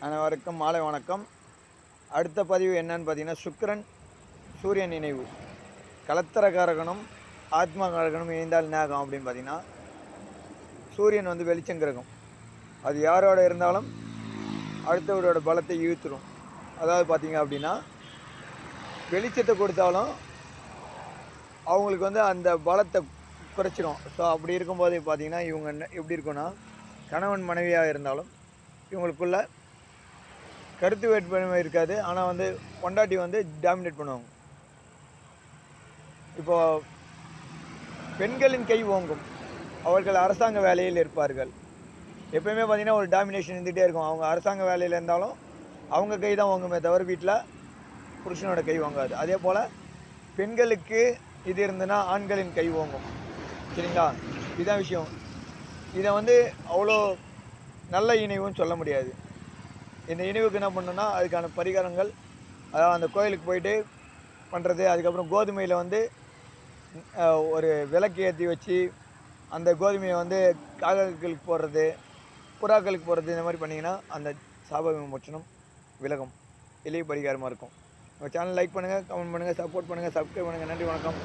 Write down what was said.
அனைவருக்கும் மாலை வணக்கம். அடுத்த பதிவு என்னன்னு பார்த்தீங்கன்னா, சுக்கிரன் சூரியன் இணைவு. கலத்திரகாரகனும் ஆத்மகாரகனும் இணைந்தால் என்ன ஆகும் அப்படின்னு பார்த்தீங்கன்னா, சூரியன் வந்து வெளிச்சம் கிரகம். அது யாரோட இருந்தாலும் அடுத்தவரோட பலத்தை இழுத்துரும். அதாவது பார்த்தீங்க அப்படின்னா, வெளிச்சத்தை கொடுத்தாலும் அவங்களுக்கு வந்து அந்த பலத்தை குறைச்சிரும். ஸோ அப்படி இருக்கும்போது பார்த்தீங்கன்னா, இவங்க என்ன எப்படி இருக்குன்னா, கணவன் மனைவியாக இருந்தாலும் இவங்களுக்குள்ள கருத்து வேறுபாடு இருக்காது. ஆனால் வந்து பொண்டாட்டி வந்து டாமினேட் பண்ணுவாங்க. இப்போ பெண்களின் கை ஓங்கும். அவர்கள் அரசாங்க வேலையில் இருப்பார்கள். எப்பயுமே பார்த்தீங்கன்னா ஒரு டாமினேஷன் இருந்துகிட்டே இருக்கும். அவங்க அரசாங்க வேலையில் இருந்தாலும் அவங்க கை தான் ஓங்குமே தவிர வீட்டில் புருஷனோட கை ஓங்காது. அதே போல் பெண்களுக்கு இது இருந்ததுன்னா ஆண்களின் கை ஓங்கும். சரிங்களா? இதுதான் விஷயம். இதை வந்து அவ்வளோ நல்ல இணைவுன்னு சொல்ல முடியாது. இந்த இணைவுக்கு என்ன பண்ணணும்னா அதுக்கான பரிகாரங்கள், அதாவது அந்த கோயிலுக்கு போயிட்டு பண்ணுறது. அதுக்கப்புறம் கோதுமையில் வந்து ஒரு விளக்கு ஏற்றி வச்சு அந்த கோதுமையை வந்து காகங்களுக்கு போடுறது, புறாக்களுக்கு போடுறது, இந்த மாதிரி பண்ணிங்கன்னா அந்த சாப விமோச்சனம் விலகும். எளிய பரிகாரமாக இருக்கும். நம்ம சேனல் லைக் பண்ணுங்கள், கமெண்ட் பண்ணுங்கள், சப்போர்ட் பண்ணுங்கள், சப்ஸ்கிரைப் பண்ணுங்கள். நன்றி, வணக்கம்.